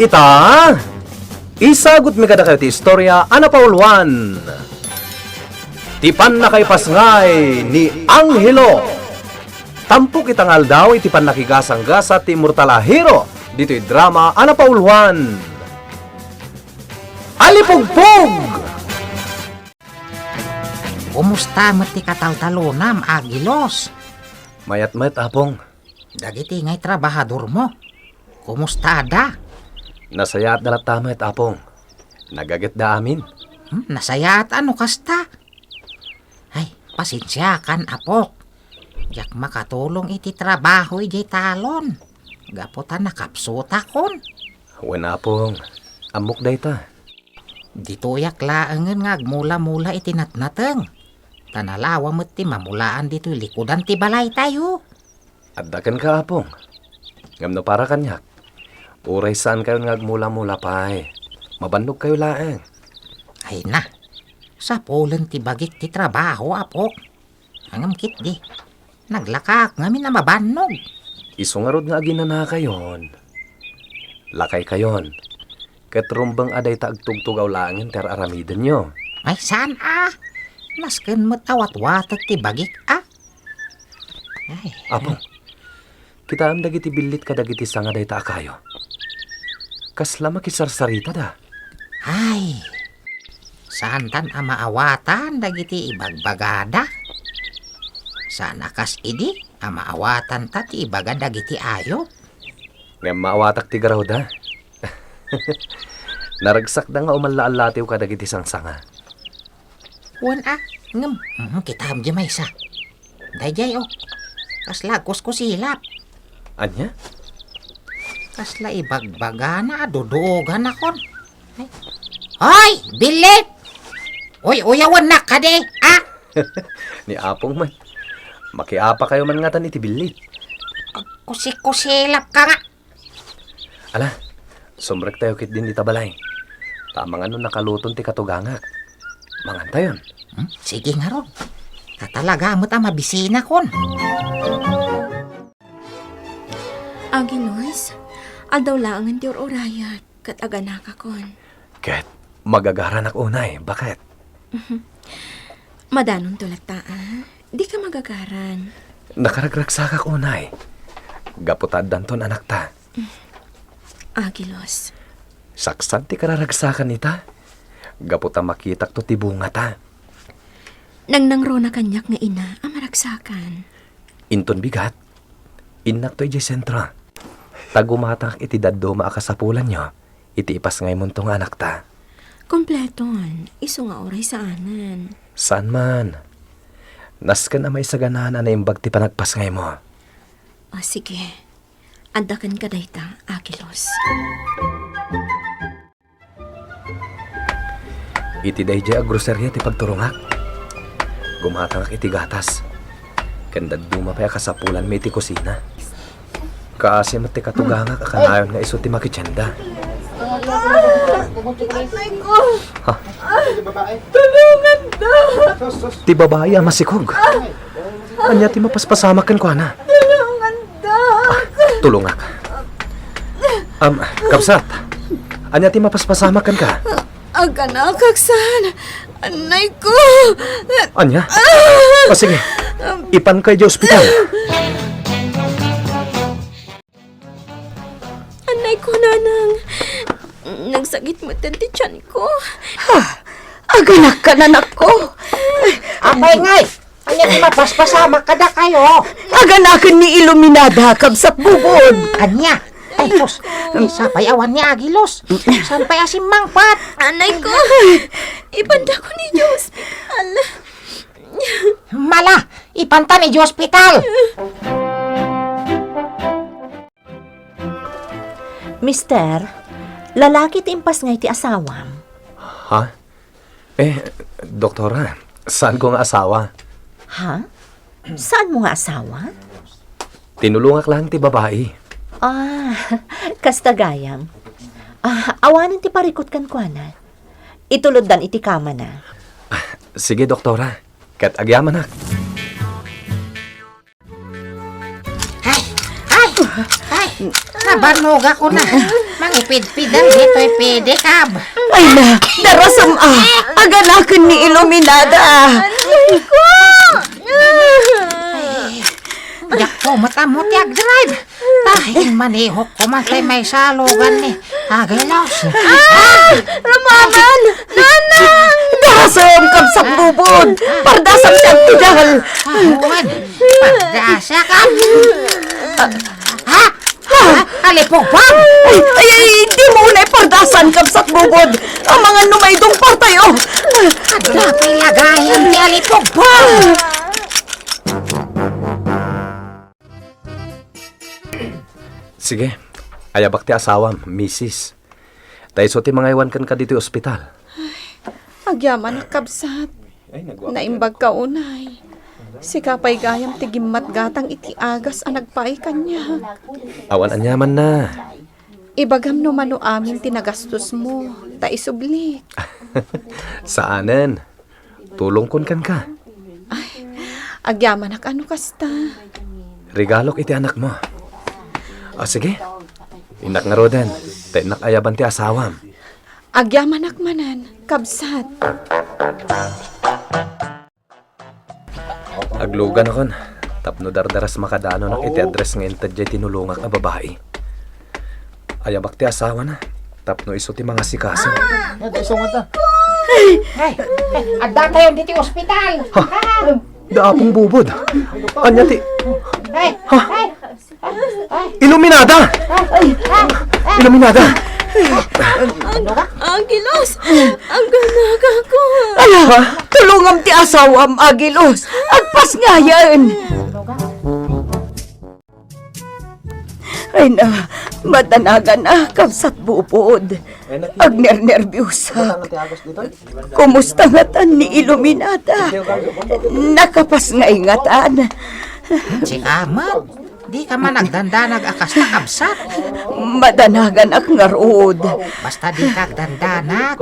Ita, isagot mi kada kayo ti istorya, Ana Pauluan. Tipan na kay pasngay ni Anghelo. Tampok itangal daw itipan nakigasang-gasa ti Mortalahiro. Dito'y drama, Ana Pauluan. Alipugpug! Kumusta mo ti kataltalunam, Agilos? Mayat-mayat, apong. Dagiti ngay trabahador mo. Kumusta da? Nasayat dalat tamat, apong. Nagaget da amin. Nasayat ano kasta? Ay, pasensya kan, apok. Jak makatulong iti trabaho iti talon. Gaputan nakapsuta kon. Wen, apong. Amok da ita. Dito yak laangan ngagmula-mula iti natnateng. Tanalawa mo ti mamulaan dito likudan ti balay tayo. Addakan ka, apong. Ngam no para kanyak. Uray saan kayo ngagmula-mula pa eh. Mabandog kayo laeng. Ay na, sa pulen ti bagik ti trabaho, apok. Angam kit di. Naglakak ngamin na mabanog. Isungarod nga aginana kayon. Lakay kayon. Katrumbang aday taagtugtugaw langin ter aramiden nyo. Ay saan Nasken mo't awat-watak ti bagik Ay, Apong, kita am dagiti bilit ka dagiti sanga day ta kayo. Kasla makisarsarita da. Ay, saan tan amaawatan dagiti ibagbagada? Sana kas idi amaawatan ta ti ibaga dagiti ayo. Ngam maawatak ti garaw da. Naragsak da nga umalaalatiw ka dagiti sangsanga. Wan ngem, kita am jemay sa. Dayjay kasla kusilap. Anya? Kasla ibagbagana dudugan akon. Hoy, bilit! Uy, uyawan na ka de, Ni apong man. Makiapa kayo man nga tan iti bilit. Kusilap ka nga. Ala, sumrek tayo kit din di tabalay. Tamang ano nakaluton ti katuganga. Mangantayon. Sige nga ron. Katalaga mo ta mabisina kon. Agilos, aldaw lang ti orayat kat aganaka kon. Ket, magagaran ak unay. Bakit? Madanon tulad di ka magagaran. Nakaragragsak ak unay. Gaputad danton anak ta. Agilos, Saksan ti kararagsakan nita. Gaputa makitak to ti bunga ta. nang ro na kanyak nga ina amaragsakan. Inton bigat. Inak to iti sentra. Tagumatak iti daddo maakasapulan nyo. Iti ipas ngay montong anak ta. Kompleton, iso nga oray sa anan. Saan man? Naskan na may saganahan na imbag ti panagpas ngay mo. Sige, andakan ka dayta, Agilos. Iti dayjay a groserya ti pagturungak. Gumatang iti gatas. Kandad dumapay kasapulan may ti kusina. Kaasi mat ti katugangak akanayon nga iso ti makityenda. Atay ko! Ha? Tulungan na! Ti babae ang masikog. Anya ti mapaspasamakan ko ana. Tulungan na! Tulungak. Kapsat. Anya ti mapaspasamakan ka. Aga na, kaksan. Anay ko. Anya? O sige. Ipan kay di ospital. Anay ko, nanang. Nagsagit mo ti tiyan ko. Aganak ka na nako! Apay ngay, anya ti mapaspasama kada kayo. Aganakan ni Iluminada kabsat bubod! Anya? Ay, sus, sapay awan ni Agilos. Sampay asim mangpat. Anay ko. Ibanda ko ni Diyos. Mala, ipanta ni hospital. Mister, lalaki ti impas ngay ti asawam. Ha? Doktora, saan ko nga asawa? Ha? Saan mo nga asawa? Tinulungak lang ti babae. Kastagayam. Awanan ti parikot kan kuana. Itulod dan iti kama na. Sige, doktora. Kat agyaman na. Ay, nabanog ako na. Mangipid-pidan dito'y pwede, Kab. Ay na, darasam aganakan ni Iluminada. Jak ko matamot yak drive. Tahin manihok ko man kay may salugan ni Agilos. Ramaman! Nanang! Darasam kam sa bubod. Pardasam siyang tidal. Ahuan, pagdasa ka. Ha? Alipog pa! Hindi mo na pardasan kam sa bubod. Ang mga numaydong partayo. Dapat lagayan ni Alipog pa! Sige, ayabak ti asawam, misis. Tayo so ti mga iwan kan ka dito ospital. Agyaman na kabsat. Naimbag ka unay. Si kapay gayam ti gimmat gatang iti agas ang nagpaay kanya. Awan anyaman na. Ibagam no mano amin tinagastos mo. Ta isubli. Saanen? Tulong kon kan ka. Agyaman na ano kasta. Regalok iti anak mo. O sige, inak nga roden. Tayo inak ayaban ti asawam. Agyaman akmanan. Kabsat. Aglugan akon. Tapno dardaras makadano nak iti address nga intadjay tinulungak na babae. Ayabak ti asawa na. Tapno iso ti mga sikaso. Ay, adda tayo dito yung ospital. Daapong bubod. Anya ti... Ay, Iluminada! Iluminada! Agilos! Ang ganaga ko! Ala, tulungam ti asawam, Agilos. Agpas nga yan. Ay na, matanagan na kabsat bubod. Agner-nervyusa. Kumusta ngatan ni Iluminada? Nakapas nga ingatan. si Amat, di ka man nagdandanag akas na kabsat. Madanagan ak nga rood. Basta di ka dandanag.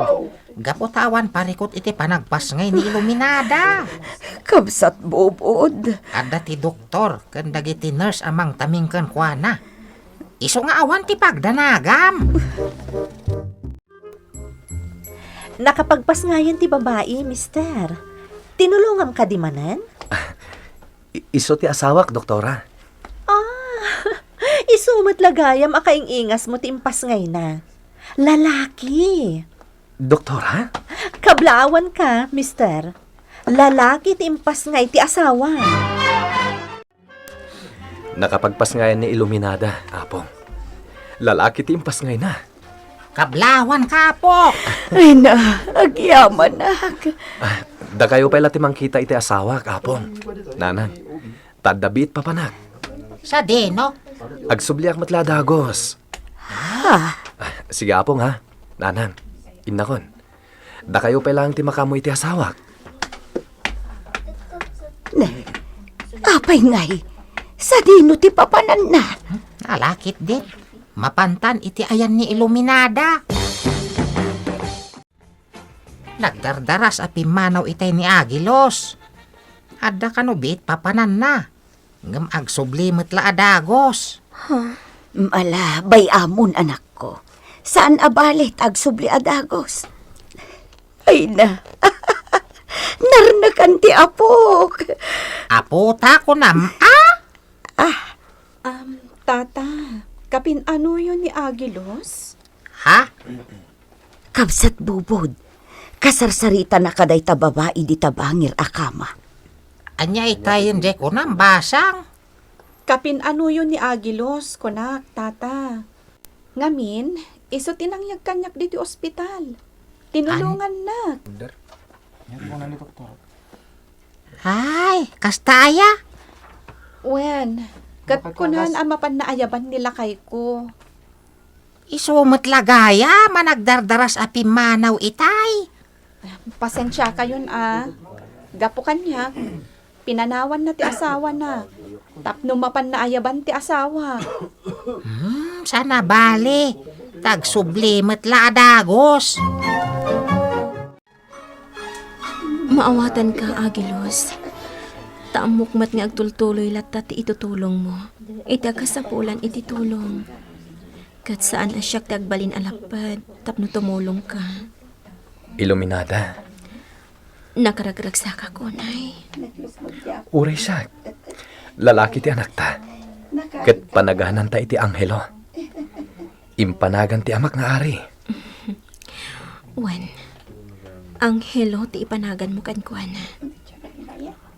Gaputawan parikot iti panagpas ngay ni Iluminada. Kabsat bubod. Kada ti doktor, kanda ti nurse amang tamingkan kwa na. Iso nga awan ti pagdanagam. Nakapagpas nga yan ti babae, mister. Tinulungam ka di manan? Iso ti asawak, doktora. Isumat lagayam akaing-ingas mo ti impas ngay na. Lalaki. Doktora? Kablawan ka, mister. Lalaki ti impas ngay ti asawa. Nakapagpas ngayon ni Iluminada, apong. Lalaki ti impas ngay na. Kablawan ka po. Ay na, agyaman na. Da kayo pala ti mangkita iti asawa, apong. Nanang, tadabit papanak. Sa deno. Agsubliak matladagos. Ha? Sige, apong ha. Nanang, inakon. Da kayo pala ang ti makamo iti asawak. Apay ngay. Sa dino ti papanan na. Nalakit din. Mapantan iti ayan ni Iluminada. Nagdardaras api manaw itay ni Agilos. Adda kanubit papanan na. Ngam agsublimot la adagos. Mala, bayamon anak ko. Saan abalit agsubli adagos? Ay na. Narnakan ti apok. Aputa ko nam. Tata, kapin ano yun ni Agilos? Ha? Kabsat bubod. Kasarsarita na kaday ta babae di tabangir akama. Anya itayin de ko nam basang. Kapin ano yun ni Agilos, konak, tata. Ngamin, iso tinangyag kanyak dito ospital. Tinulungan na. Ay, kastaya. Wen, kat kunan amapan na ayaban nila kay ko. Isumot lagaya, managdardaras api manaw itay. Pasensya kayon Gapo kanya. Pinanawan na ti asawa na. Tapno mapan na ayaban ti asawa. Sana bali. Tagsublimot la adagos. Maawatan ka, Agilos. Taamukmat nga agtultuloy latta ti itutulong mo. Iti kasapulan iti tulong. Kat saan asyak tagbalin alapad, tapno tumulong ka. Iluminada. Nakaragragsa ka, kunay. Uray siya. Lalaki ti anak ta. Kat panaganan ta iti anghelo. Impanagan ti amak nga ari. Wan, anghelo ti ipanagan mo kan kuana.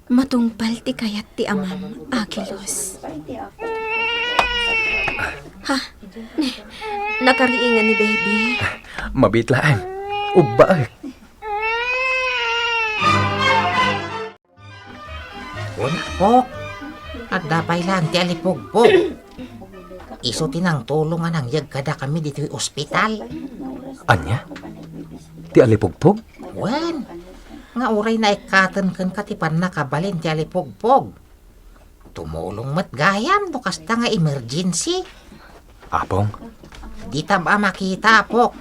Matungpal ti kayat ti amam, Agilos. Ha? Nakariingan ni baby. Mabitlaan. Uba. Wala po. At dapay lang ti alipugpog. Iso tinang tulungan ang yag kada kami dito yung ospital. Anya? Ti alipugpog? Wen, nga uray na ikatan kan katipan nakabalin ti alipugpog. Tumulong mat gayam no kasta nga emergency. Apong? Di taba makita po.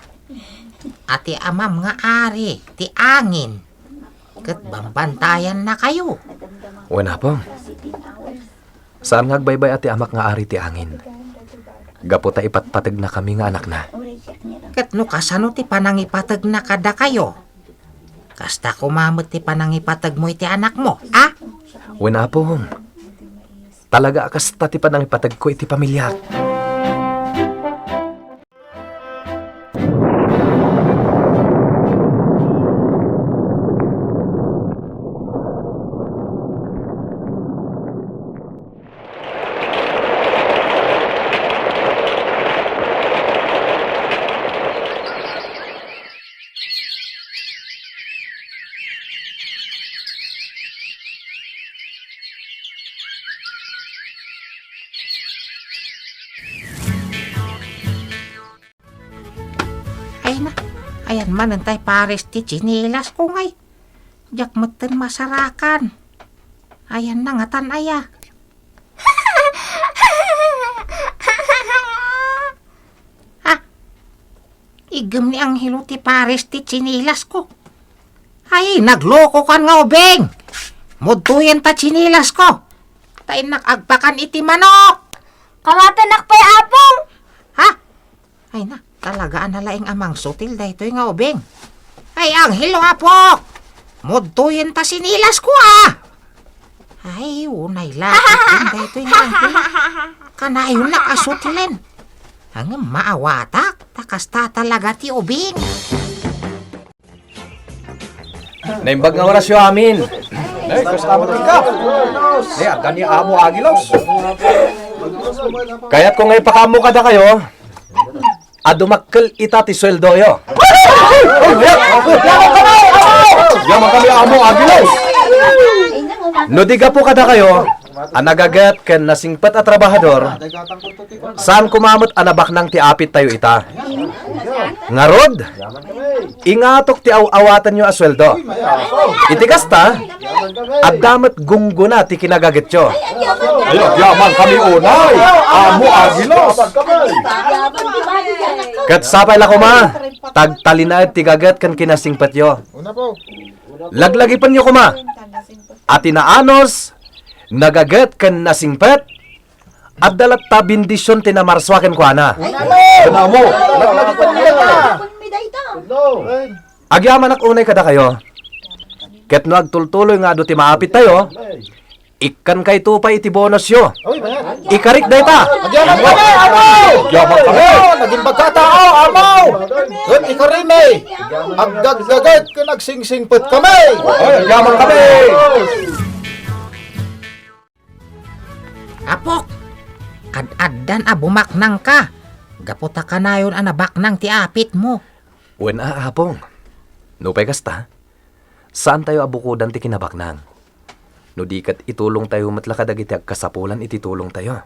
Ati amam nga ari, ti angin. Kat bambantayan na kayo. Wala pong. Saan ngagbaybay ati amak nga ari ti angin? Gapo ta ipatpatag na kami nga anak na. Kat no kasano ti panangipatag na kada kayo. Kasta kumamot ti panangipatag mo iti anak mo, ah? Wala pong. Talaga kasta ti panangipatag ko iti pamilya. Ay na, ayan man antay pares ti chinilas ko ngay. Diyak meten masarakan. Ayan na nga tan aya. Ha? Igem ni Anghelo ti pares ti chinilas ko. Ay, nagloko kan nga ubeng. Mudtuyen ta chinilas ko. Tain nakagpakan iti manok. Kamatanak pa'y apong! Ha? Ay na, talaga analaing amang sutil dahito nga ubeng. Ay, Anghelo apo! Mudtuyen ta sinilas ko ah! Ay, unay lapit din dahito nga Anghelo. Kanayon na kasutilen. Hanggang maawatak, takasta talaga ti ubeng. Naimbag nga oras yung amin. Ay, gusto mo rin ka. Ay, agad ni Amo Agilos. Kaya't kung ngay pakamo kada kayo, adumakkel ita ti sweldo yo. Yaman kami Amo Agilos. No diga po kada kayo, anagagat ken nasingpet a trabahador, saan kumamot anabak nang ti apit tayo ita. Ngarod, ingatok ti awatan nyo asweldo. Iti kasta, at damat gungguna ti kinagagit yo. Ay, yaman kami unay. Amo Agilos. Kat sapay la kuma, tagtalinaad ti gagat kan kinasingpet yo. Laglagipan nyo kuma, at inaanos, nagagat kan nasingpet, at dalat ta bindisyon tinamarswaken ko ana. Ano mo? Agyaman ak unay kada kayo. Ket no agtultuloy nga ado ti maapit tayo, ikan kay tupay iti bonus yo. Ikarik day ta. Yaman kami, Amo! Yaman kami! Naging pagkatao, Amo! Good, ikarime! Agdagdagat ka nagsingsingpet kami! Ay, yaman kami! Apok! Ad-addan bumaknang ka. Gaputa ka na yun anabaknang ti apit mo. Wen aapong. Nupay kasta. Saan tayo abukudan ti kinabaknang? No di kat itulong tayo matla kadagiti agkasapulan iti tulong tayo.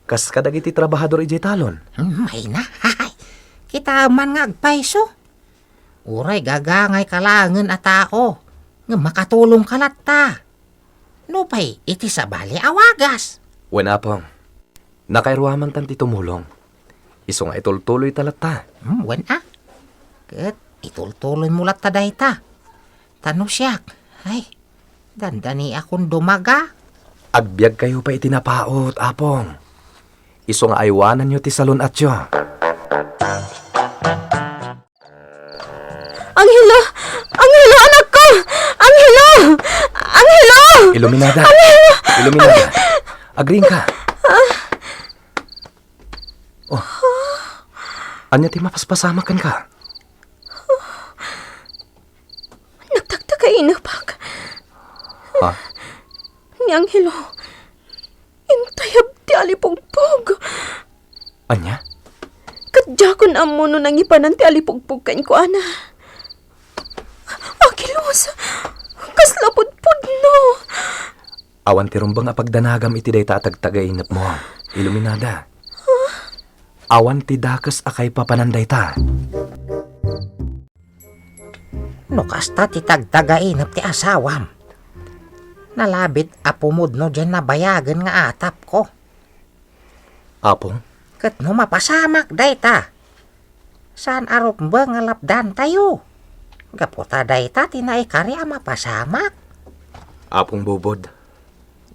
Kas kadagiti trabahador iti talon. May na, hay. Kita man nga agpaiso. Uray gagangay kalangan at tao. Nga makatulong kalat ta. Nupay, iti sabali awagas. Wen apong. Nakairuaman tan ti tumulong. Iso nga itultuloy talat ta. Wen ah. Kat itultuloy mulat ta dahi ta. Tano siyak. Ay, dandani akong dumaga. Agbyag kayo pa itinapaot, apong. Iso nga aywanan nyo ti salon at yo. Angelo! Angelo, anak ko! Angelo! Angelo! Iluminada! Iluminada! Agring ka! Oh. Anya ti mapaspasamakan ka? Nagtagtagay na bak. Ha? Ni Angelo. Intayab ti alipugpog. Anya? Kadya ko na mo no nang ipanan ti alipugpog kan ko, ana. Angelos! Kaslapod-pod no! Awan ti rumbang apagdanagam iti day tatagtagainap mo. Iluminada. Awan ti dakas akay papananday ta. No kasta ti tagtagainap ti asawam. Nalabit apumod no dyan nabayagan nga atap ko. Apong? Kat no mapasamak dayta. Saan arop ba nga lapdan tayo? Gaputa dayta tinaikari ang mapasamak. Apong bubod.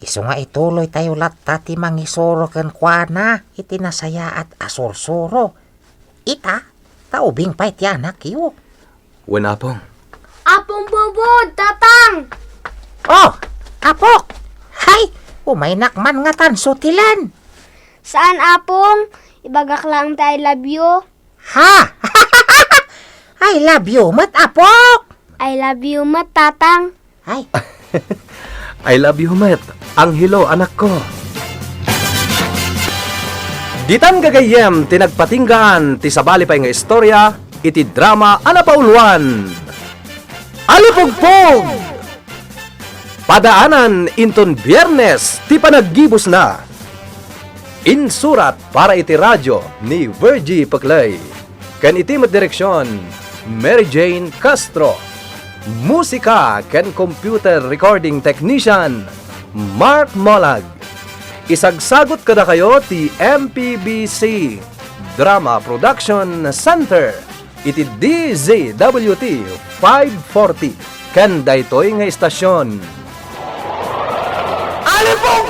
Iso nga ituloy tayo latta ti mangisoro ken kuana iti nasaya at asursuro. Ita, taubing pa iti anak iyo. Wen apong. Apong bubod, tatang! Oh, apok! Hay, umaynak man nga tansutilan. Saan apong? Ibagak lang tayo love you. Ha? I love you, mat apok! I love you, mat, tatang. Ay, I love you, Met. Anghelo, anak ko. Ditan gagayem, tinagpatinggaan, ti sabali pa'y nga istorya, iti drama, anapauluan. Alipugpog! Padaanan, inton biyernes, ti panaggibos na. Insurat para iti radyo ni Virgie Paclay. Kan iti direksyon, Mary Jane Castro. Musika ken computer recording technician, Mark Molag. Isagsagot kada kayo ti MPBC Drama Production Center. Iti DZWT 540. Ken daytoy nga istasyon. Alipong